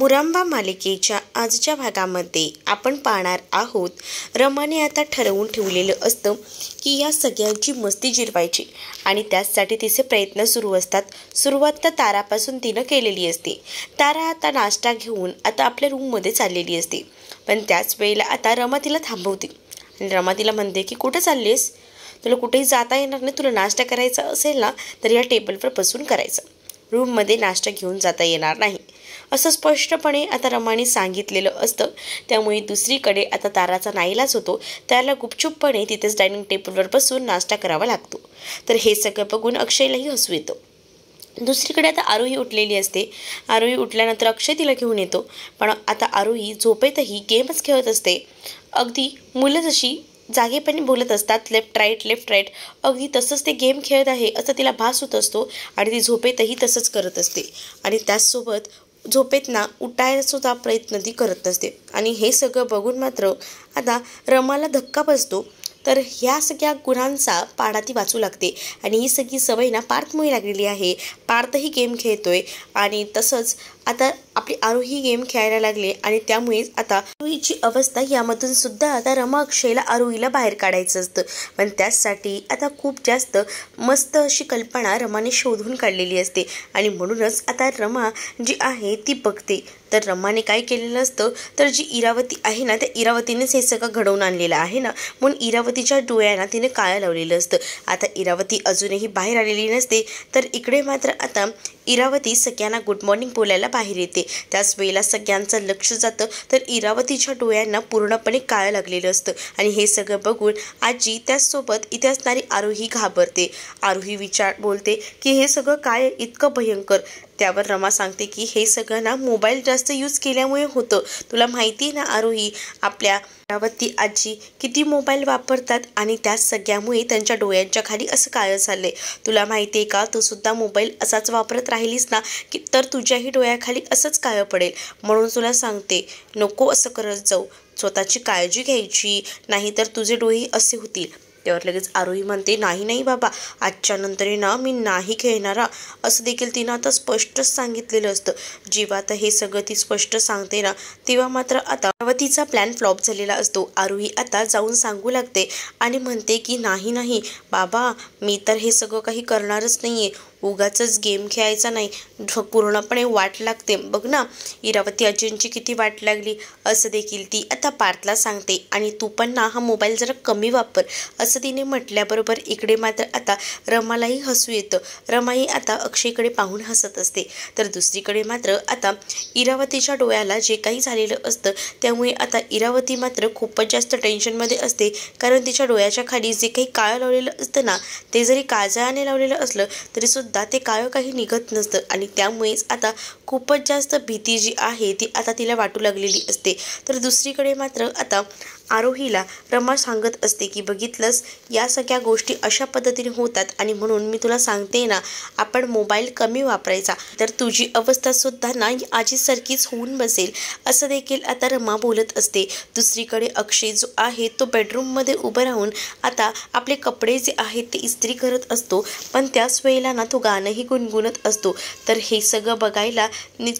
मुरांबा मालिकेच्या आजच्या भागामध्ये आपण पाहणार आहोत रमाने आता ठरवून ठेवलेलं असतं की या सगळ्यांची मस्ती जिरवायची आणि त्यासाठी तिचे प्रयत्न सुरू असतात। सुरुवात तर तारापासून तिनं केलेली असते। तारा आता नाश्ता घेऊन आता आपल्या रूममध्ये चाललेली असते, पण त्याच वेळेला आता रमा तिला थांबवते आणि रमा तिला म्हणते की कुठं चाललीस, तुला कुठेही जाता येणार नाही, तुला नाश्ता करायचा असेल ना तर या टेबलवर बसून करायचं, रूममध्ये नाश्ता घेऊन जाता येणार नाही असं स्पष्टपणे आता रमाने सांगितलेलं असतं। त्यामुळे दुसरीकडे आता ताराचा नाईलाज होतो, त्याला गुपचूपपणे तिथेच डायनिंग टेबलवर बसून नाश्ता करावा लागतो। तर हे सगळं बघून अक्षयलाही हसू येतं। दुसरीकडे आता आरोही उठलेली असते। आरोही उठल्यानंतर अक्षय तिला घेऊन येतो, पण आता आरोही झोपेतही गेमच खेळत असते। अगदी मुलं जशी जागेपणी बोलत असतात लेफ्ट राईट अगदी तसंच ते गेम खेळत आहे असं तिला भास होत असतो आणि ती झोपेतही तसंच करत असते आणि त्याचसोबत झोपेतना उठायला सुद्धा प्रयत्न ती करत असते। आणि हे सगळं बघून मात्र आता रमाला धक्का बसतो। तर ह्या सगळ्या गुणांचा पाढा ती वाचू लागते आणि ही सगळी सवय ना पार्थमुळे लागलेली आहे। पार्थही गेम खेळतोय आणि तसंच आता आपली आरोही गेम खेळायला लागले आणि त्यामुळेच आता आरोहीची अवस्था यामधून सुद्धा आता रमा अक्षयला आरोहीला बाहेर काढायचं असतं, पण त्यासाठी आता खूप जास्त मस्त अशी कल्पना रमाने शोधून काढलेली असते आणि म्हणूनच आता रमा जी आहे ती बघते। तर रमाने काय केलेलं असतं तर जी इरावती आहे ना त्या इरावतीनेच हे सगळं घडवून आणलेलं आहे ना, म्हणून इरावतीच्या डोळ्यांना तिने काळं लावलेलं असतं। आता इरावती अजूनही बाहेर आलेली नसते, तर इकडे मात्र आता इरावती सगळ्यांना गुड मॉर्निंग बोलायला बाहेर येते। त्याच वेळेला सगळ्यांचं लक्ष जातं तर इरावतीच्या डोळ्यांना पूर्णपणे काळं लागलेलं असतं आणि हे सगळं बघून आजी त्याचसोबत इथे असणारी आरोही घाबरते। आरोही बोलते की हे सगळं काय इतकं भयंकर। त्यावर रमा सांगते की हे सगळं ना मोबाईल जास्त यूज केल्यामुळे होतं, तुला माहिती आहे ना आरोही आपल्या इरावती आजी किती मोबाईल वापरतात आणि त्या सगळ्यामुळे त्यांच्या डोळ्यांच्या खाली असं काळं झालंय। तुला माहिती आहे का, तू सुद्धा मोबाईल असाच वापरत राहिलीस ना की तर तुझ्याही डोळ्याखाली असंच काळं पडेल, म्हणून तुला सांगते नको असं करत जाऊ, स्वतःची काळजी घ्यायची, नाही तर तुझे डोळे असे होतील। त्यावर लगेच आरोही म्हणते नाही बाबा, आजच्या नंतर ना मी नाही खेळणार असं देखील तिनं आता स्पष्टच सांगितलेलं असतं। जेव्हा आता हे सगळं ती स्पष्ट सांगते ना तेव्हा मात्र आता इरावतीचा प्लॅन फ्लॉप झालेला असतो। आरोही आता जाऊन सांगू लागते आणि म्हणते की नाही बाबा, मी तर हे सगळं काही करणारच नाहीये, उगाचच गेम खेळायचा नाही, पूर्णपणे वाट लागते बघ ना, इरावती आजींची किती वाट लागली असं देखील ती आता पार्थला सांगते आणि तू पण ना हा मोबाईल जरा कमी वापर असं तिने म्हटल्याबरोबर इकडे मात्र आता रमालाही हसू येतं। रमाही आता अक्षयकडे पाहून हसत असते। तर दुसरीकडे मात्र आता इरावतीच्या डोळ्याला जे काही झालेलं असतं त्यामुळे आता इरावती मात्र खूपच जास्त टेन्शनमध्ये असते, कारण तिच्या डोळ्याच्या खाली जे काही काळं लावलेलं असतं ना ते जरी काजळाने लावलेलं असलं तरी सुद्धा ते काळं काही निघत नसतं आणि त्यामुळेच आता खूपच जास्त भीती जी आहे ती आता तिला वाटू लागलेली असते। तर दुसरीकडे मात्र आता आरोहीला रमा सांगत असते की बघितलंस या सगळ्या गोष्टी अशा पद्धतीने होतात आणि म्हणून मी तुला सांगते ना आपण मोबाईल कमी वापरायचा, तर तुझी अवस्था सुद्धा ना आजीसारखीच होऊन बसेल असं देखील आता रमा बोलत असते। दुसरीकडे अक्षय जो आहे तो बेडरूममध्ये उभं राहून आता आपले कपडे जे आहेत ते इस्त्री करत असतो, पण त्याच वेळेला ना तो गाणंही गुणगुणत असतो। तर हे सगळं बघायला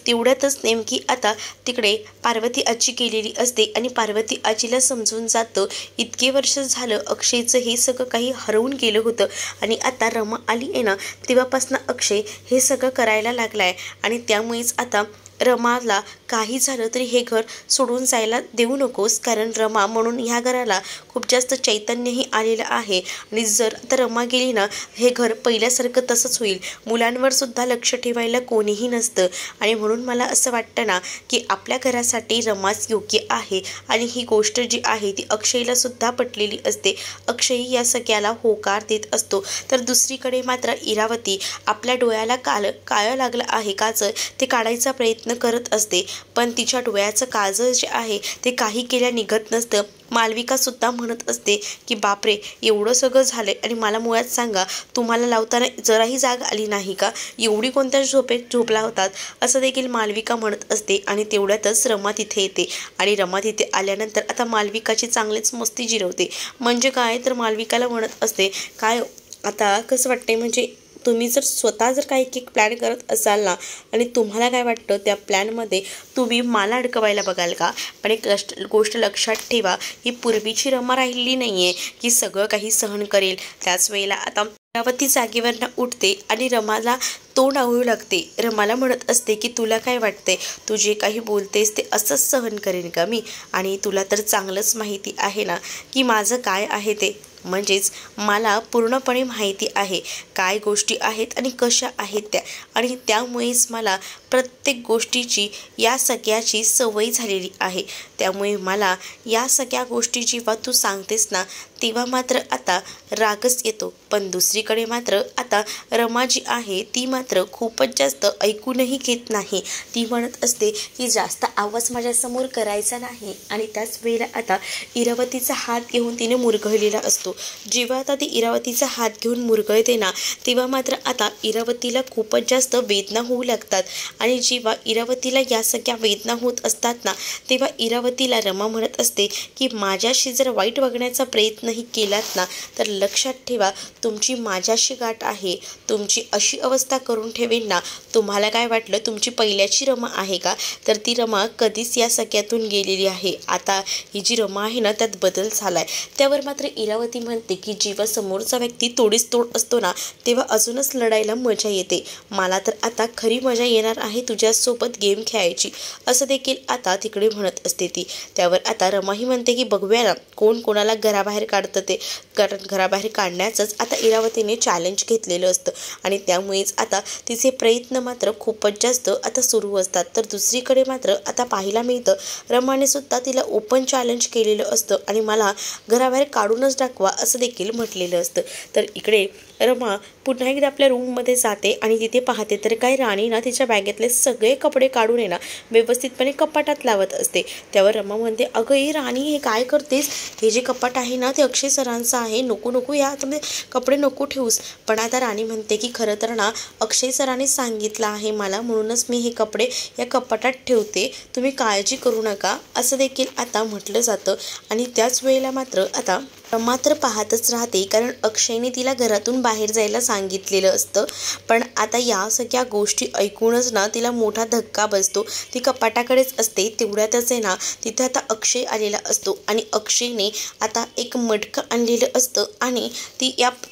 तेवढ्यातच नेमकी आता तिकडे पार्वती आजी गेलेली असते आणि पार्वती आजीला समजून जातं इतके वर्ष झालं अक्षयचं हे सगळं काही हरवून गेलं होतं आणि आता रमा आली आहे ना तेव्हापासून अक्षय हे सगळं करायला लागलाय आणि त्यामुळेच आता रमाला काही झालं तरी हे घर सोडून जायला देऊ नकोस, कारण रमा म्हणून ह्या घराला खूप जास्त चैतन्यही आलेलं आहे आणि जर आता रमा गेली ना हे घर पहिल्यासारखं तसंच होईल, मुलांवर सुद्धा लक्ष ठेवायला कोणीही नसतं आणि म्हणून मला असं वाटतं ना की आपल्या घरासाठी रमाच योग्य आहे आणि ही गोष्ट जी आहे ती अक्षयला सुद्धा पटलेली असते। अक्षय या सगळ्याला होकार देत असतो। तर दुसरीकडे मात्र इरावती आपल्या डोळ्याला काळं लागलं आहे काजळ ते काढायचा प्रयत्न करत असते, पण तिच्या डोळ्याचं काजळ जे आहे ते काही केल्या निघत नसतं। मालविका सुद्धा म्हणत असते की बापरे, एवढं सगळं झालंय आणि मला मुळात सांगा तुम्हाला लावताना जराही जाग आली नाही का, एवढी कोणत्या झोपेत झोपला होतात असं देखील मालविका म्हणत असते। आणि तेवढ्यातच रमा तिथे येते आणि रमा तिथे आल्यानंतर आता मालविकाची चांगलीच मस्ती जिरवते। म्हणजे काय तर मालविकाला म्हणत असते काय आता कसं वाटतंय, म्हणजे तुम्ही जर स्वतः जर काही एक प्लॅन करत असाल ना आणि तुम्हाला काय वाटतं त्या प्लॅनमध्ये तुम्ही मला अडकवायला बघाल का? पण एक गोष्ट लक्षात ठेवा, ही पूर्वीची रमा राहिलेली नाही आहे की सगळं काही सहन करेल. त्याच वेळेला आता इरावती जागेवरनं उठते आणि रमाला तोंड आवळू लागते. रमाला म्हणत असते की तुला काय वाटते, तू जे काही बोलतेस ते असंच सहन करेन का मी? आणि तुला तर चांगलंच माहिती आहे ना की माझं काय आहे ते. म्हणजेच मला पूर्णपणे माहिती आहे काय गोष्टी आहेत आणि कशा आहेत त्या, आणि त्यामुळेच मला प्रत्येक गोष्टीची या सगळ्याची सवय झालेली आहे. त्यामुळे मला या सगळ्या गोष्टी जेव्हा तू सांगतेस ना तेव्हा मात्र आता रागच येतो. पण दुसरीकडे मात्र आता रमा जी आहे ती मात्र खूपच जास्त ऐकूनही घेत नाही. ती म्हणत असते की जास्त आवाज माझ्यासमोर करायचा नाही. आणि त्याच वेळेला आता इरावतीचा हात घेऊन तिने मुरघळलेला असतो. जेव्हा आता ती इरावतीचा हात घेऊन मुरगळते ना तेव्हा मात्र आता इरावतीला खूपच जास्त वेदना होऊ लागतात. आणि जेव्हा इरावतीला या सगळ्या वेदना होत असतात ना तेव्हा इरावतीला रमा म्हणत असते की माझ्याशी जर वाईट वागण्याचा प्रयत्नही केलात ना तर लक्षात ठेवा तुमची माझ्याशी गाठ आहे. तुमची अशी अवस्था करून ठेवेन ना, तुम्हाला काय वाटलं तुमची पहिल्याची रमा आहे का? तर ती रमा कधीच या सगळ्यातून गेलेली आहे. आता ही जी रमा आहे ना त्यात बदल झालाय. त्यावर मात्र इरावती म्हणते की जेव्हा समोरचा व्यक्ती तोडीस तोड असतो ना तेव्हा अजूनच लढायला मजा येते. मला तर आता खरी मजा येणार आहे तुझ्यासोबत गेम खेळायची, असं देखील आता तिकडे म्हणत असते ती. त्यावर आता रमाही म्हणते की बघूया ना कोण कोणाला घराबाहेर काढतं ते. कारण घराबाहेर काढण्याचंच आता इरावतीने चॅलेंज घेतलेलं असतं आणि त्यामुळेच आता तिचे प्रयत्न मात्र खूपच जास्त आता सुरू असतात. तर दुसरीकडे मात्र आता पाहायला मिळतं रमाने सुद्धा तिला ओपन चॅलेंज केलेलं असतं आणि मला घराबाहेर काढूनच दाखवा असं देखील म्हटलेलं असतं. तर इकडे रमा पुन्हा एकदा आपल्या रूममध्ये जाते आणि तिथे पाहते तर काय राणी ना तिच्या बॅगेतले सगळे कपडे काढून आहे ना व्यवस्थितपणे कपाटात लावत असते. त्यावर रमा म्हणते अगं हे राणी हे काय करतेस, हे जे कपाट आहे ना ते अक्षय सरांचं आहे, नको नको यामध्ये कपडे नको ठेवूस. पण आता राणी म्हणते की खरं तर ना अक्षय सरांनी सांगितलं आहे मला, म्हणूनच मी हे कपडे या कपाटात ठेवते, तुम्ही काळजी करू नका असं देखील आता म्हटलं जातं. आणि त्याच वेळेला मात्र आता रमा तर पाहतच राहते कारण अक्षयने तिला घरातून बाहेर जायला सांगितलेलं असतं. पण आता या सगळ्या गोष्टी ऐकूनच ना तिला मोठा धक्का बसतो. ती कपाटाकडेच असते तेवढ्यातच आहे ना तिथे आता अक्षय आलेला असतो आणि अक्षयने आता एक मडकं आणलेलं असतं आणि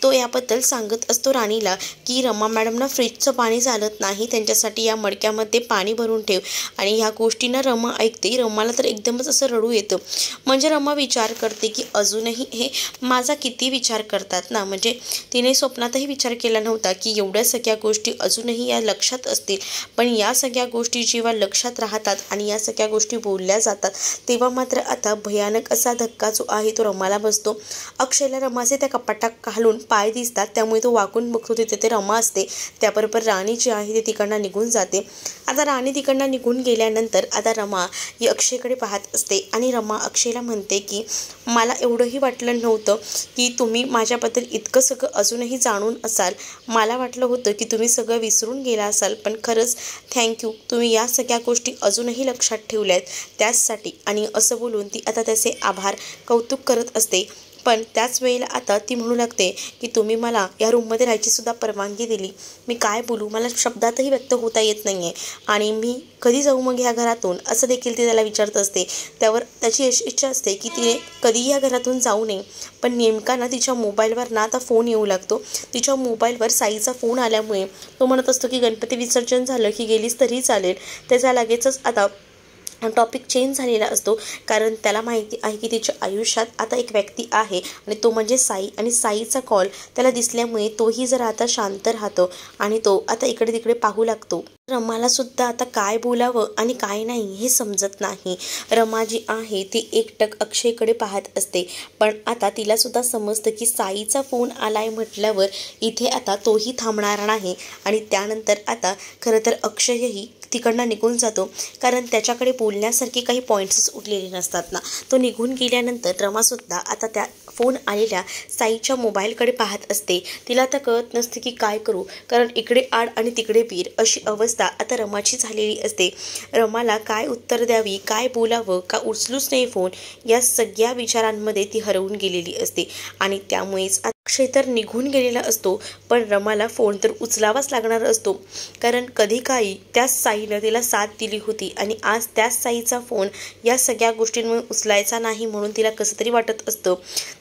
तो याबद्दल सांगत असतो राणीला की रमा मॅडमना फ्रीजचं पाणी चालत नाही, त्यांच्यासाठी या मडक्यामध्ये पाणी भरून ठेव. आणि ह्या गोष्टींना रमा ऐकते. रमाला तर एकदमच असं रडू येतं. म्हणजे रमा विचार करते की अजूनही हे माझा किती विचार करतात ना, म्हणजे तिने स्वप्नातही विचार केला नव्हता की एवढ्या सगळ्या गोष्टी अजूनही या लक्षात असतील. पण या सगळ्या गोष्टी जेव्हा लक्षात राहतात आणि या सगळ्या गोष्टी बोलल्या जातात तेव्हा मात्र आता भयानक असा धक्का जो आहे तो रमाला बसतो. अक्षयला रमाचे त्या कपाटात घालून पाय दिसतात त्यामुळे तो वाकून बघतो, तिथे ते रमा असते. त्याबरोबर राणी जी आहे ती तिकडनं निघून जाते. आता राणी तिकडनं निघून गेल्यानंतर आता रमा ही अक्षयकडे पाहत असते आणि रमा अक्षयला म्हणते की मला एवढंही वाटलं नव्हतं की तुम्ही माझ्याबद्दल इतकं सगळं अजूनही जाणून असाल. मला वाटलं होतं की तुम्ही सगळं विसरून गेला असाल, पण खरंच थँक्यू, तुम्ही या सगळ्या गोष्टी अजूनही लक्षात ठेवल्या आहेत त्याचसाठी. आणि असं बोलून ती आता त्याचे आभार कौतुक करत असते. पण त्याच वेळेला आता ती म्हणू लागते की तुम्ही मला या रूममध्ये राहायचीसुद्धा परवानगी दिली, मी काय बोलू, मला शब्दातही व्यक्त होता येत नाही आहे आणि मी कधी जाऊ मग ह्या घरातून असं देखील ती त्याला विचारत असते. त्यावर त्याची अशी इच्छा असते की तिने कधी या घरातून जाऊ नये. पण नेमका ना तिच्या मोबाईलवर ना आता फोन येऊ लागतो. तिच्या मोबाईलवर साईचा फोन आल्यामुळे तो म्हणत असतो की गणपती विसर्जन झालं की गेलीस तरी चालेल. त्याचा लगेचच आता टॉपिक चेंज झालेला असतो कारण त्याला माहिती आहे की तिच्या आयुष्यात आता एक व्यक्ती आहे आणि तो म्हणजे साई. आणि साईचा कॉल त्याला दिसल्यामुळे तोही जरा आता शांत राहतो आणि तो आता इकडे तिकडे पाहू लागतो. रमाला सुद्धा आता काय बोलावं आणि काय नाही हे समजत नाही. रमा जी आहे ती एकटक अक्षयकडे पाहत असते. पण आता तिला सुद्धा समजतं की साईचा फोन आलाय म्हटल्यावर इथे आता तोही थांबणार नाही. आणि त्यानंतर आता खरं तर अक्षयही तिकडनं निघून जातो कारण त्याच्याकडे बोलण्यासारखे काही पॉईंट्सच उरलेले नसतात ना. तो निघून गेल्यानंतर रमासुद्धा आता त्या फोन आलेल्या साईच्या मोबाईलकडे पाहत असते. तिला आता कळत नसते की काय करू, कारण इकडे आड आणि तिकडे पीर अशी अवस्था आता रमाची झालेली असते. रमाला काय उत्तर द्यावी, काय बोलावं, का उचलूच नाही फोन, या सगळ्या विचारांमध्ये ती हरवून गेलेली असते. आणि त्यामुळेच अक्षय तर निघून गेलेला असतो, पण रमाला फोन तर उचलावाच लागणार असतो. कारण कधी काही त्याच साईनं तिला साथ दिली होती आणि आज त्याच साईचा फोन या सगळ्या गोष्टींमुळे उचलायचा नाही म्हणून तिला कसं तरी वाटत असतं.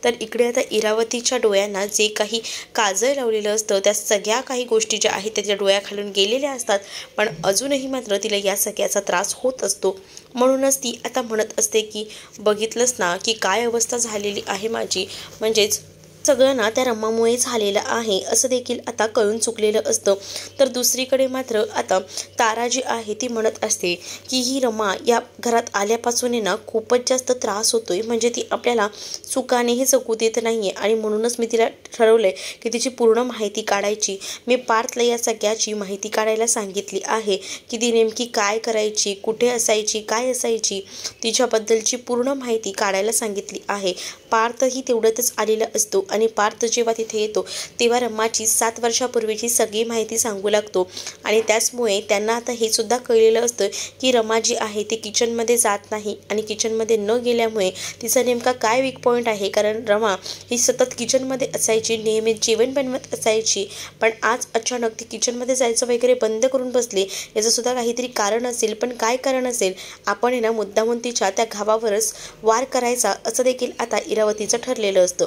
तर इकडे आता इरावतीच्या डोळ्यांना जे काही काजळ लावलेलं असतं त्या सगळ्या काही गोष्टी ज्या आहेत त्या तिच्या डोळ्याखालून गेलेल्या असतात, पण अजूनही मात्र तिला या सगळ्याचा त्रास होत असतो. म्हणूनच ती आता म्हणत असते की बघितलंच ना की काय अवस्था झालेली आहे माझी, म्हणजेच सगळं ना त्या रमामुळे झालेलं आहे असं देखील आता कळून चुकलेलं असतं. तर दुसरीकडे मात्र आता तारा जी आहे ती म्हणत असते की ही रमा या घरात आल्यापासून आहे ना खूपच जास्त त्रास होतोय, म्हणजे ती आपल्याला सुखानेही जगू देत नाही आहे आणि म्हणूनच मी तिला ठरवलंय की तिची पूर्ण माहिती काढायची. मी पार्थला या सगळ्याची माहिती काढायला सांगितली आहे की ती नेमकी काय करायची, कुठे असायची, काय असायची, तिच्याबद्दलची पूर्ण माहिती काढायला सांगितली आहे. पार्थही तेवढ्यातच आलेला असतो आणि पार्थ जेव्हा तिथे येतो तेव्हा रमाची 7 वर्षापूर्वीची सगळी माहिती सांगू लागतो आणि त्याचमुळे त्यांना आता हे सुद्धा कळलेलं असतं की रमा जी आहे ती किचनमध्ये जात नाही आणि किचनमध्ये न गेल्यामुळे तिचा नेमका काय वीक पॉईंट आहे. कारण रमा ही सतत किचनमध्ये असायची, नेहमी जेवण बनवत असायची, पण आज अचानक ती किचनमध्ये जायचं वगैरे बंद करून बसली. याचं सुद्धा काहीतरी कारण असेल, पण काय कारण असेल, आपण आहे ना मुद्दामून तिच्या त्या घावावरच वार करायचा असं देखील आता इरावतीचं ठरलेलं असतं.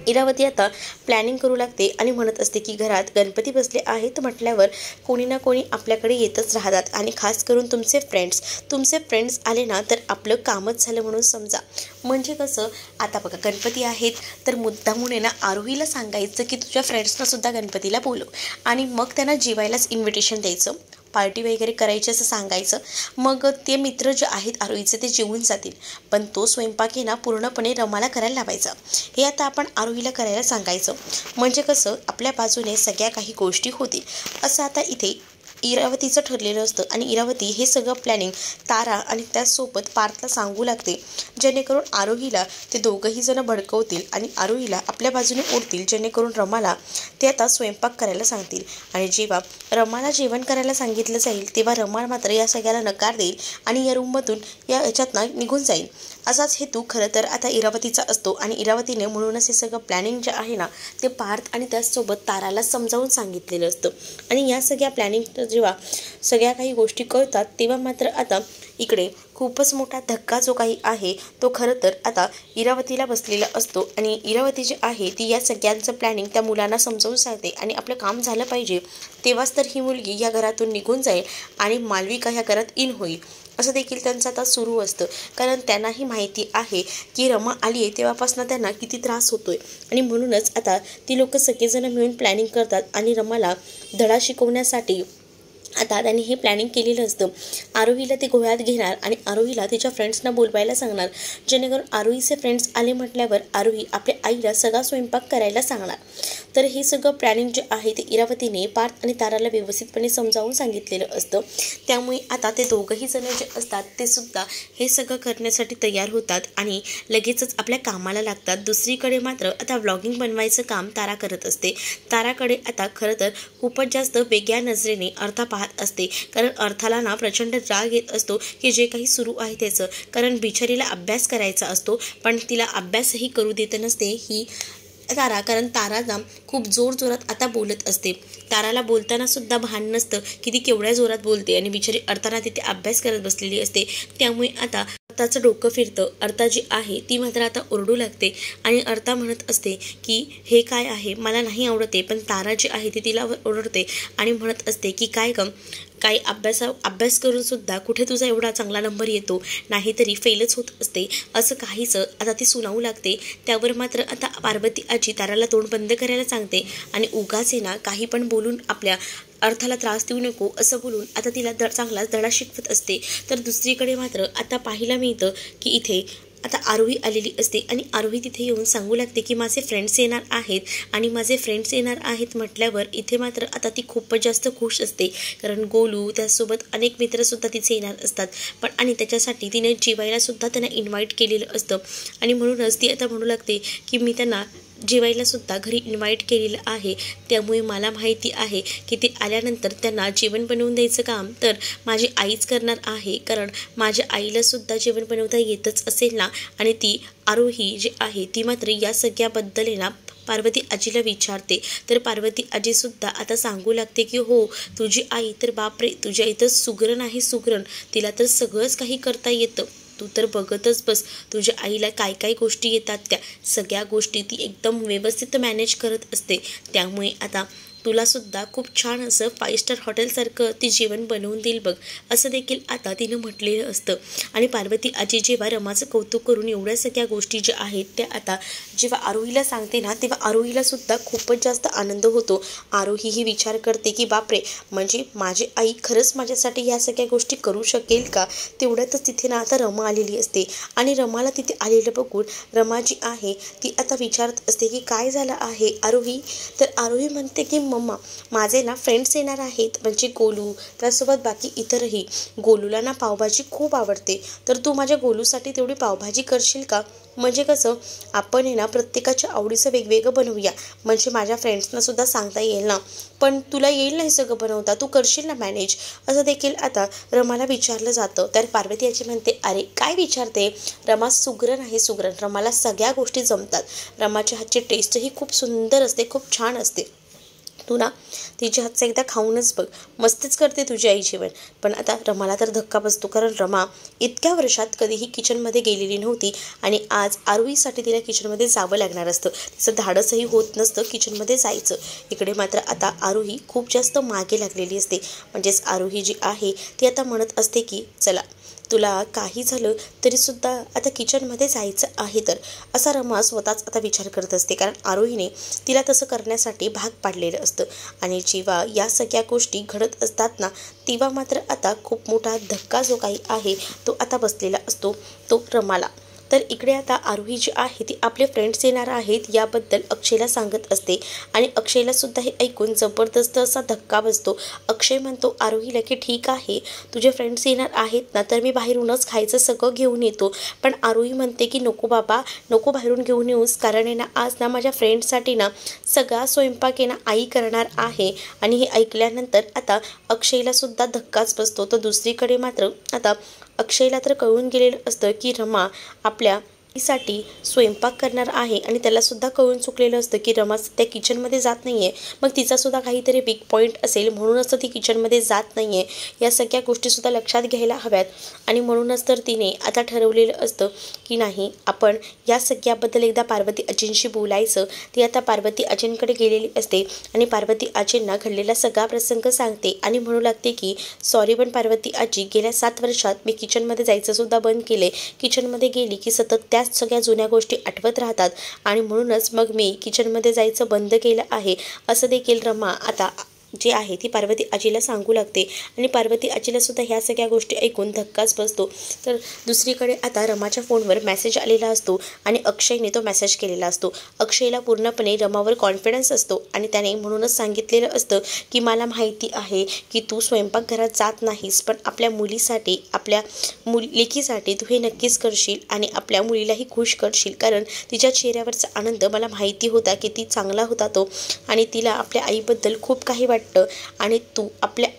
इरावती आता प्लॅनिंग करू लागते आणि म्हणत असते की घरात गणपती बसले आहेत म्हटल्यावर कोणी ना कोणी आपल्याकडे येतच राहतात आणि खास करून तुमचे फ्रेंड्स आले ना तर आपलं कामच झालं म्हणून समजा. म्हणजे कसं, आता बघा गणपती आहेत तर मुद्दामून आहे ना आरोहीला सांगायचं की तुझ्या फ्रेंड्सना सुद्धा गणपतीला बोलव आणि मग त्यांना जेवायलाच इन्व्हिटेशन द्यायचं, पार्टी वगैरे करायची असं सांगायचं. मग ते मित्र जे आहेत आरोहीचे ते जेवून जातील, पण तो स्वयंपाक आहे ना पूर्णपणे रमाला करायला लावायचा. हे आता आपण आरोहीला करायला सांगायचं. म्हणजे कसं आपल्या बाजूने सगळ्या काही गोष्टी होतील असं आता इथे इरावतीचं ठरलेलं असतं आणि इरावती हे सगळं प्लॅनिंग तारा आणि त्याचसोबत पार्थला सांगू लागते, जेणेकरून आरोहीला ते दोघंही जण भडकवतील आणि आरोहीला आपल्या बाजूने ओढतील, जेणेकरून रमाला ते आता स्वयंपाक करायला सांगतील. आणि जेव्हा रमाला जेवण करायला सांगितलं जाईल तेव्हा रमा मात्र या सगळ्याला नकार देईल आणि या रूममधून या याच्यातनं निघून जाईल. असाच हेतू खरं तर आता इरावतीचा असतो आणि इरावतीने म्हणूनच हे सगळं प्लॅनिंग जे आहे ना ते पार्थ आणि त्याचसोबत ताराला समजावून सांगितलेलं असतं. आणि या सगळ्या प्लॅनिंग जेव्हा सगळ्या काही गोष्टी कळतात तेव्हा मात्र आता इकडे खूपच मोठा धक्का जो काही आहे तो खरं तर आता इरावतीला बसलेला असतो आणि इरावती जी आहे ती या सगळ्यांचं प्लॅनिंग त्या मुलांना समजावून सांगते आणि आपलं काम झालं पाहिजे तेव्हाच तर ही मुलगी या घरातून निघून जाईल आणि मालविका ह्या घरात इन होईल असं देखील त्यांचं आता सुरू असतं. कारण त्यांनाही माहिती आहे की रमा आली आहे तेव्हापासून त्यांना किती त्रास होतोय आणि म्हणूनच आता ती लोक सगळेजण मिळून प्लॅनिंग करतात आणि रमाला धडा शिकवण्यासाठी आता त्यांनी हे प्लॅनिंग केलेलं असतं. आरोहीला ते गोव्यात घेणार आणि आरोहीला तिच्या फ्रेंड्सना बोलवायला सांगणार, जेणेकरून आरोहीचे फ्रेंड्स आले म्हटल्यावर आरोही आपल्या आईला सगळा स्वयंपाक करायला सांगणार. तर हे सगळं प्लॅनिंग जे आहे ते इरावतीने पार्थ आणि ताराला व्यवस्थितपणे समजावून सांगितलेलं असतं. त्यामुळे आता ते दोघंही जण जे असतात ते सुद्धा हे सगळं करण्यासाठी तयार होतात आणि लगेचच आपल्या कामाला लागतात. दुसरीकडे मात्र आता व्लॉगिंग बनवायचं काम तारा करत असते. ताराकडे आता खरं तर खूपच जास्त वेगळ्या नजरेने अर्था पाहत असते, कारण अर्थाला ना प्रचंड राग येत असतो की जे काही सुरू आहे त्याचं. कारण बिचारीला अभ्यास करायचा असतो पण तिला अभ्यासही करू देत नसते ही तारा, कारण तारा ना खूप जोरात आता बोलत असते. ताराला बोलताना सुद्धा भान नसतं की ती केवढ्या जोरात बोलते आणि बिचारी अर्थाला तिथे अभ्यास करत बसलेली असते. त्यामुळे आता अर्थाचं डोकं फिरतं. अर्था जी आहे ती मात्र आता ओरडू लागते आणि अर्था म्हणत असते की हे काय आहे, मला नाही आवडते. पण तारा जी आहे ती तिला ओरडते आणि म्हणत असते की काय काही अभ्यास करून सुद्धा कुठे तुझा एवढा चांगला नंबर येतो, नाहीतरी फेलच होत असते असं काहीचं आता ती सुनावू लागते. त्यावर मात्र आता पार्वती आजी ताराला तोंड बंद करायला सांगते आणि उगाच ना काही पण बोलून आपल्या अर्थाला त्रास देऊ नको असं बोलून आता तिला चांगलाच धडा शिकवत असते. तर दुसरीकडे मात्र आता पाहायला मिळतं की इथे आता आरोही आलेली असते आणि आरोही तिथे येऊन सांगू लागते की माझे फ्रेंड्स येणार आहेत आणि माझे फ्रेंड्स येणार आहेत म्हटल्यावर इथे मात्र आता ती खूपच जास्त खुश असते. कारण गोलू त्यासोबत अनेक मित्रसुद्धा तिथे येणार असतात, पण आणि त्याच्यासाठी तिने जेवायलासुद्धा त्यांना इन्व्हाइट केलेलं असतं आणि म्हणूनच ती आता म्हणू लागते की मी त्यांना जेवायलासुद्धा घरी इन्व्हाइट केलेलं आहे. त्यामुळे मला माहिती आहे की ते आल्यानंतर त्यांना जेवण बनवून द्यायचं काम तर माझी आईच करणार आहे, कारण माझ्या आईलासुद्धा जेवण बनवता येतच असेल ना. आणि ती आरोही जी आहे ती मात्र या सगळ्याबद्दल ना पार्वती आजीला विचारते. तर पार्वती आजीसुद्धा आता सांगू लागते की हो, तुझी आई तर बापरे, तुझ्या आई तर सुगरण आहे, सुगरण. तिला तर सगळंच काही करता येतं. तू तर बघतच बस, तुझ्या आईला काय काय गोष्टी येतात, त्या सगळ्या गोष्टी ती एकदम व्यवस्थित मॅनेज करत असते. त्यामुळे आता तुलासुद्धा खूप छान असं 5 स्टार हॉटेलसारखं ती जेवण बनवून देईल बघ, असं देखील आता तिनं म्हटलेलं असतं. आणि पार्वती आजी जेव्हा रमाचं कौतुक करून एवढ्या सगळ्या गोष्टी ज्या आहेत त्या आता जेव्हा आरोहीला सांगते ना, तेव्हा आरोहीलासुद्धा खूपच जास्त आनंद होतो. आरोही ही विचार करते की बापरे, म्हणजे माझी आई खरंच माझ्यासाठी ह्या सगळ्या गोष्टी करू शकेल का. तेवढ्यातच तिथे ना आता रमा आलेली असते आणि रमाला तिथे आलेलं बघून रमा जी आहे ती आता विचारत असते की काय झालं आहे आरोही. तर आरोही म्हणते की मम्मा, माझे ना फ्रेंड्स येणार आहेत, म्हणजे गोलू, त्यासोबत बाकी इतरही. गोलूला ना पावभाजी खूप आवडते, तर तू माझ्या गोलूसाठी तेवढी पावभाजी करशील का. म्हणजे कसं, आपण आहे ना प्रत्येकाच्या आवडीचं वेगवेगळं बनवूया, म्हणजे माझ्या फ्रेंड्सना सुद्धा सांगता येईल ना. पण तुला येईल नाही सगळं बनवता, तू करशील ना मॅनेज, असं देखील आता रमाला विचारलं जातं. तर पार्वती आजी म्हणते अरे काय विचारते, रमा सुगरण आहे, सुगरण. रमाला सगळ्या गोष्टी जमतात. रमाच्या हातची टेस्टही खूप सुंदर असते, खूप छान असते. तू ना तिच्या हातचं एकदा खाऊनच बघ, मस्तच करते तुझी आई जेवण. पण आता रमाला तर धक्का बसतो, कारण रमा इतक्या वर्षात कधीही किचनमध्ये गेलेली नव्हती आणि आज आरोहीसाठी तिला किचनमध्ये जावं लागणार असतं. तिचं धाडसही होत नसतं किचनमध्ये जायचं. इकडे मात्र आता आरोही खूप जास्त मागे लागलेली असते. म्हणजेच आरोही जी आहे ती आता म्हणत असते की चला, तुला काही झालं तरीसुद्धा आता किचनमध्ये जायचं आहे तर, असा रमा स्वतःच आता विचार करत असते. कारण आरोहीने तिला तसं करण्यासाठी भाग पाडलेलं असतं. आणि जेव्हा या सगळ्या गोष्टी घडत असतात ना, तेव्हा मात्र आता खूप मोठा धक्का जो काही आहे तो आता बसलेला असतो तो रमाला. तर इकडे आता आरोही जी आहे ती आपले फ्रेंड्स येणार आहेत याबद्दल अक्षयला सांगत असते आणि अक्षयलासुद्धा हे ऐकून जबरदस्त असा धक्का बसतो. अक्षय म्हणतो आरोहीला की ठीक आहे, तुझे फ्रेंड्स येणार आहेत ना, तर मी बाहेरूनच खायचं सगळं घेऊन येतो. पण आरोही म्हणते की नको बाबा, नको बाहेरून घेऊन येऊस, कारण आहे ना आज ना माझ्या फ्रेंड्ससाठी ना सगळा स्वयंपाक आहे ना आई करणार आहे. आणि हे ऐकल्यानंतर आता अक्षयलासुद्धा धक्काच बसतो. तर दुसरीकडे मात्र आता अक्षयला तर कळून गेलेलं असतं की रमा आपल्या साठी स्वयंपाक करणार आहे आणि त्यालासुद्धा कळून चुकलेलं असतं की रमा त्या किचनमध्ये जात नाही आहे. मग तिचासुद्धा काहीतरी वीक पॉईंट असेल, म्हणूनच ती किचनमध्ये जात नाही आहे. या सगळ्या गोष्टीसुद्धा लक्षात घ्यायला हव्यात. आणि म्हणूनच तर तिने आता ठरवलेलं असतं की नाही, आपण या सगळ्याबद्दल एकदा पार्वती आजींशी बोलायचं. ती आता पार्वती आजींकडे गेलेली असते आणि पार्वती आजींना घडलेला सगळा प्रसंग सांगते आणि म्हणू लागते की सॉरी पण पार्वती आजी, गेल्या 7 वर्षात मी किचनमध्ये जायचंसुद्धा बंद केले. किचनमध्ये गेली की सतत त्याच सगळ्या जुन्या गोष्टी आठवत राहतात आणि म्हणूनच मग मी किचनमध्ये जायचं बंद केलं आहे, असं देखील रमा आता जी आहे ती पार्वती आजीला सांगू लागते. आणि पार्वती आजीलासुद्धा ह्या सगळ्या गोष्टी ऐकून धक्काच बसतो. तर दुसरीकडे आता रमाच्या फोनवर मेसेज आलेला असतो आणि अक्षयने तो मेसेज केलेला असतो. अक्षयला पूर्णपणे रमावर कॉन्फिडन्स असतो आणि त्याने म्हणूनच सांगितलेलं असतं की मला माहिती आहे की तू स्वयंपाकघरात जात नाहीस, पण आपल्या मुलीसाठी, आपल्या लेकीसाठी तू हे नक्कीच करशील आणि आपल्या मुलीलाही खुश करशील, कारण तिच्या चेहऱ्यावरचा आनंद मला माहिती होता किती चांगला होता तो. आणि तिला आपल्या आईबद्दल खूप काही वाटतं आणि तू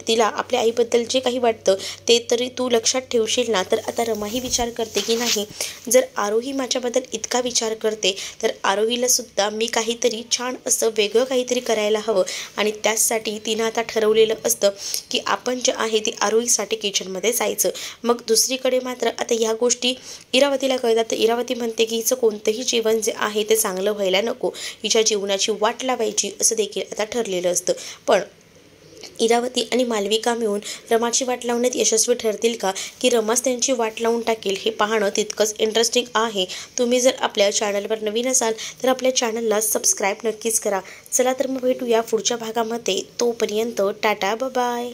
तिला आपल्या आईबद्दल जे काही वाटतं ते तरी तू लक्षात ठेवशील ना. तर आता रमाही विचार करते की नाही, जर आरोही माझ्याबद्दल इतका विचार करते तर आरोहीलासुद्धा मी काहीतरी छान असं वेगळं काहीतरी करायला हवं. आणि त्याचसाठी तिनं आता ठरवलेलं असतं की आपण जे आहे ती आरोहीसाठी किचनमध्ये जायचं. मग दुसरीकडे मात्र आता ह्या गोष्टी इरावतीला कळतात. तर इरावती म्हणते की हिचं कोणतंही जीवन जे आहे ते चांगलं व्हायला नको, हिच्या जीवनाची वाट लावायची, असं देखील आता ठरलेलं असतं. पण इरावती आणि मालविका मिळून रमाची वाट लावण्यात यशस्वी ठरतील का, की रमाच त्यांची वाट लावून टाकेल, हे पाहणं तितकंच इंटरेस्टिंग आहे. तुम्ही जर आपल्या चॅनलवर नवीन असाल तर आपल्या चॅनलला सबस्क्राईब नक्कीच करा. चला तर मग भेटूया पुढच्या भागामध्ये. तोपर्यंत टाटा, बाय.